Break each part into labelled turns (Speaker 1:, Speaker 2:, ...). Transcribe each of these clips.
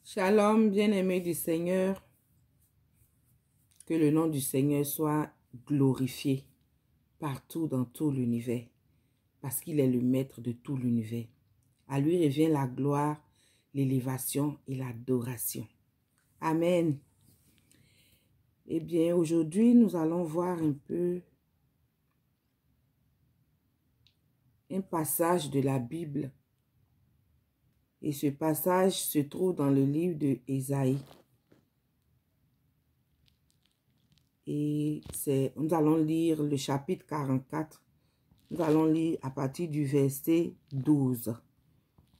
Speaker 1: Shalom, bien-aimés du Seigneur, que le nom du Seigneur soit glorifié partout dans tout l'univers, parce qu'il est le maître de tout l'univers. À lui revient la gloire, l'élévation et l'adoration. Amen. Eh bien, aujourd'hui, nous allons voir un peu un passage de la Bible. Et ce passage se trouve dans le livre de Ésaïe. Et nous allons lire le chapitre 44. Nous allons lire à partir du verset 12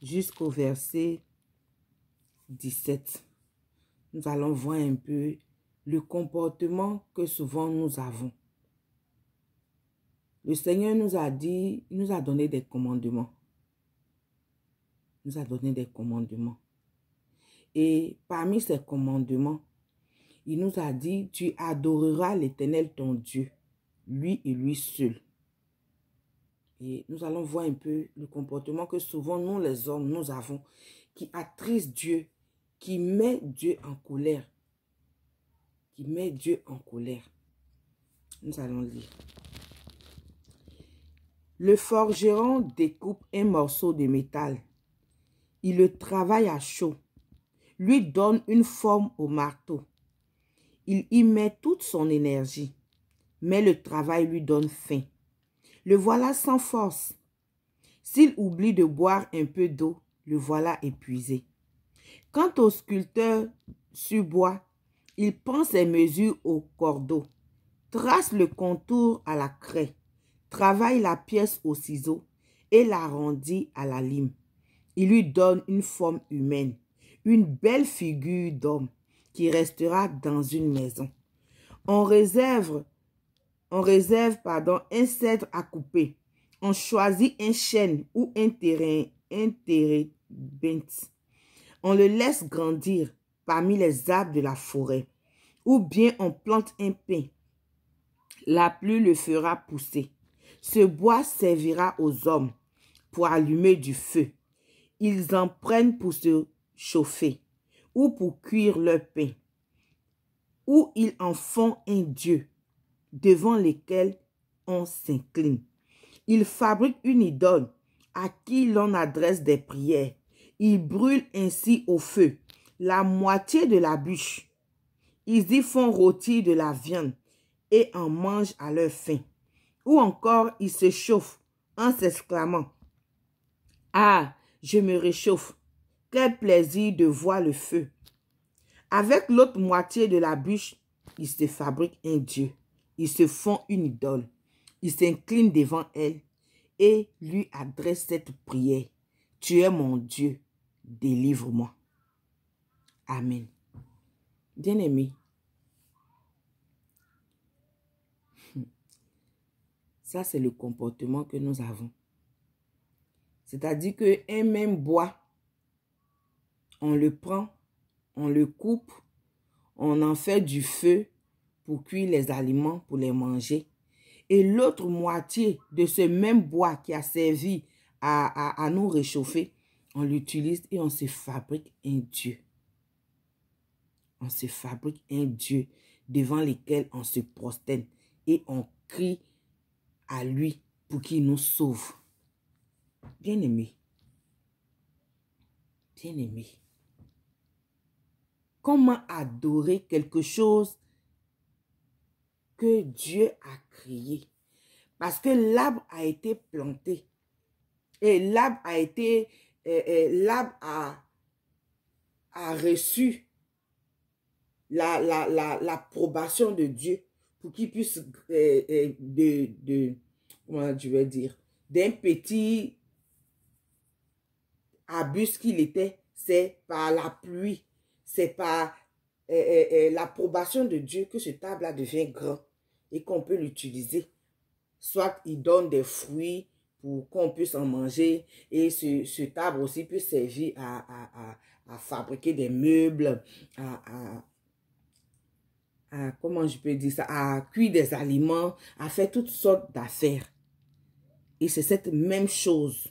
Speaker 1: jusqu'au verset 17. Nous allons voir un peu le comportement que souvent nous avons. Le Seigneur nous a dit, il nous a donné des commandements. Il nous a donné des commandements. Et parmi ces commandements, il nous a dit, tu adoreras l'Éternel ton Dieu, lui et lui seul. Et nous allons voir un peu le comportement que souvent nous les hommes, nous avons, qui attristent Dieu, qui met Dieu en colère. Qui met Dieu en colère. Nous allons lire. Le forgeron découpe un morceau de métal. Il le travaille à chaud, lui donne une forme au marteau. Il y met toute son énergie, mais le travail lui donne faim. Le voilà sans force. S'il oublie de boire un peu d'eau, le voilà épuisé. Quant au sculpteur sur bois, il prend ses mesures au cordeau, trace le contour à la craie, travaille la pièce au ciseau et l'arrondit à la lime. Il lui donne une forme humaine, une belle figure d'homme qui restera dans une maison. On réserve un cèdre à couper. On choisit un chêne ou un térébinthe. On le laisse grandir parmi les arbres de la forêt. Ou bien on plante un pin. La pluie le fera pousser. Ce bois servira aux hommes pour allumer du feu. Ils en prennent pour se chauffer ou pour cuire leur pain. Ou ils en font un dieu devant lequel on s'incline. Ils fabriquent une idole à qui l'on adresse des prières. Ils brûlent ainsi au feu la moitié de la bûche. Ils y font rôtir de la viande et en mangent à leur faim. Ou encore ils se chauffent en s'exclamant « Ah, je me réchauffe, quel plaisir de voir le feu !» Avec l'autre moitié de la bûche, ils se fabriquent un dieu. Ils se font une idole. Ils s'inclinent devant elle et lui adressent cette prière. « Tu es mon Dieu, délivre-moi. » Amen. Bien-aimés, ça c'est le comportement que nous avons. C'est-à-dire qu'un même bois, on le prend, on le coupe, on en fait du feu pour cuire les aliments, pour les manger. Et l'autre moitié de ce même bois qui a servi à nous réchauffer, on l'utilise et on se fabrique un dieu. On se fabrique un dieu devant lequel on se prosterne et on crie à lui pour qu'il nous sauve. Bien-aimé, bien-aimé, comment adorer quelque chose que Dieu a créé? Parce que l'arbre a été planté et l'arbre a été, l'arbre a reçu l'approbation de Dieu pour qu'il puisse, comment je vais dire, d'un petit arbuste qu'il était, c'est par la pluie, c'est par l'approbation de Dieu que cet arbre-là devient grand et qu'on peut l'utiliser. Soit il donne des fruits pour qu'on puisse en manger et cet arbre aussi peut servir à fabriquer des meubles, comment je peux dire ça, à cuire des aliments, à faire toutes sortes d'affaires. Et c'est cette même chose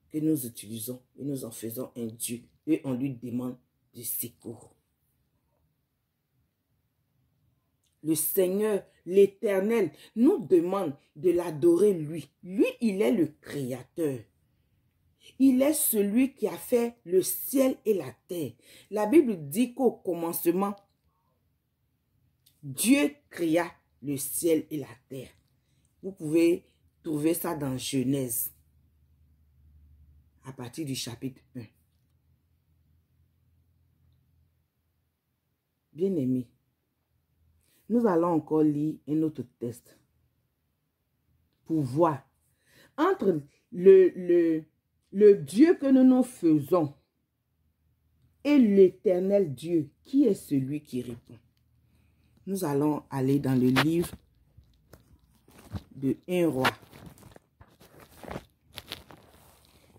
Speaker 1: que nous utilisons et nous en faisons un Dieu. Et on lui demande de secours. Le Seigneur, l'Éternel, nous demande de l'adorer lui. Lui, il est le Créateur. Il est celui qui a fait le ciel et la terre. La Bible dit qu'au commencement, Dieu créa le ciel et la terre. Vous pouvez trouver ça dans Genèse, à partir du chapitre 1. Bien-aimés, nous allons encore lire un autre texte pour voir entre le Dieu que nous nous faisons et l'Éternel Dieu, qui est celui qui répond. Nous allons aller dans le livre de 1 roi.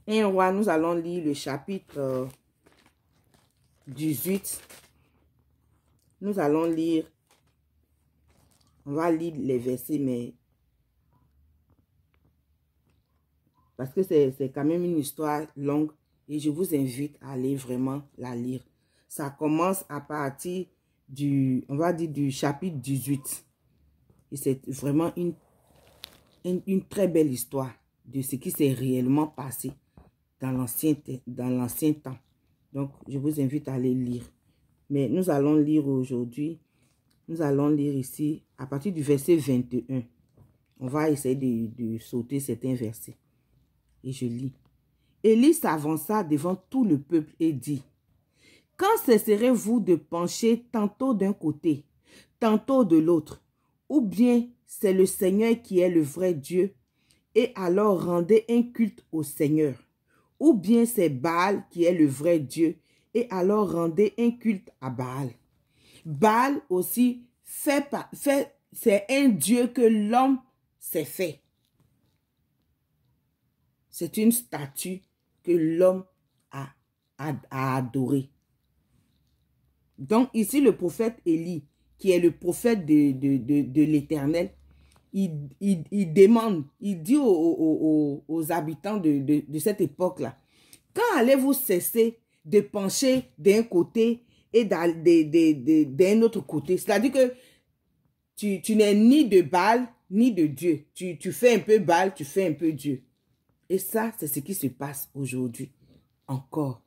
Speaker 1: 1 roi, nous allons lire le chapitre 18. Nous allons lire, on va lire les versets, mais parce que c'est quand même une histoire longue et je vous invite à aller vraiment la lire. Ça commence à partir du, on va dire, du chapitre 18. Et c'est vraiment une très belle histoire de ce qui s'est réellement passé dans l'ancien temps. Donc, je vous invite à aller lire. Mais nous allons lire aujourd'hui, nous allons lire ici à partir du verset 21. On va essayer de sauter certains versets. Et je lis. Élie s'avança devant tout le peuple et dit, « Quand cesserez-vous de pencher tantôt d'un côté, tantôt de l'autre, ou bien c'est le Seigneur qui est le vrai Dieu, et alors rendez un culte au Seigneur, ou bien c'est Baal qui est le vrai Dieu, et alors rendez un culte à Baal. Baal aussi, c'est un Dieu que l'homme s'est fait. C'est une statue que l'homme a adorée. Donc ici, le prophète Élie, qui est le prophète de l'Éternel, il demande, il dit aux habitants de cette époque-là, quand allez-vous cesser de pencher d'un côté et d'un autre côté? C'est-à-dire que tu n'es ni de Baal, ni de Dieu. Tu fais un peu Baal, tu fais un peu Dieu. Et ça, c'est ce qui se passe aujourd'hui encore.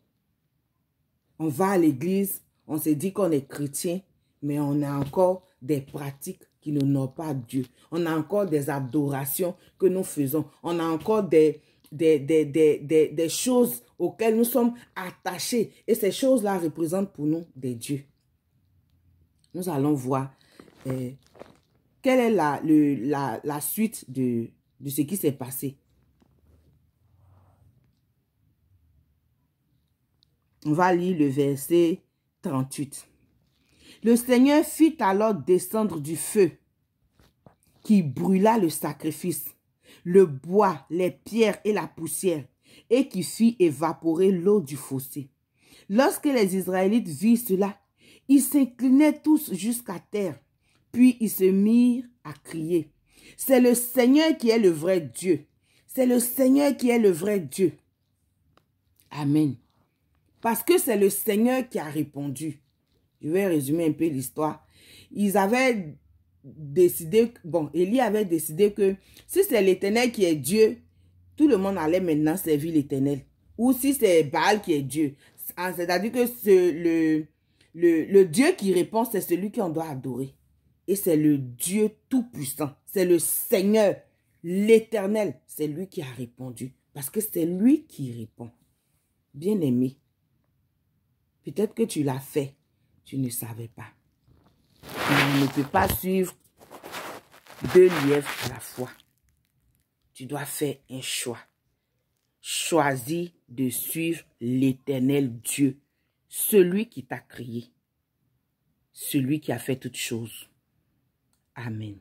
Speaker 1: On va à l'église, on se dit qu'on est chrétien, mais on a encore des pratiques qui n'honorent pas Dieu. On a encore des adorations que nous faisons. On a encore des choses auxquelles nous sommes attachés. Et ces choses-là représentent pour nous des dieux. Nous allons voir quelle est la suite de ce qui s'est passé. On va lire le verset 38. Le Seigneur fit alors descendre du feu qui brûla le sacrifice, le bois, les pierres et la poussière, et qui fit évaporer l'eau du fossé. Lorsque les Israélites virent cela, ils s'inclinaient tous jusqu'à terre, puis ils se mirent à crier. C'est le Seigneur qui est le vrai Dieu. C'est le Seigneur qui est le vrai Dieu. Amen. Parce que c'est le Seigneur qui a répondu. Je vais résumer un peu l'histoire. Ils avaient décidé, Élie avait décidé que si c'est l'Éternel qui est Dieu, tout le monde allait maintenant servir l'Éternel. Ou si c'est Baal qui est Dieu. C'est-à-dire que le Dieu qui répond, c'est celui qu'on doit adorer. Et c'est le Dieu tout-puissant. C'est le Seigneur, l'Éternel. C'est lui qui a répondu. Parce que c'est lui qui répond. Bien-aimé, peut-être que tu l'as fait, tu ne savais pas. On ne peut pas suivre 2 lièvres à la fois. Tu dois faire un choix. Choisis de suivre l'Éternel Dieu, celui qui t'a créé, celui qui a fait toutes choses. Amen.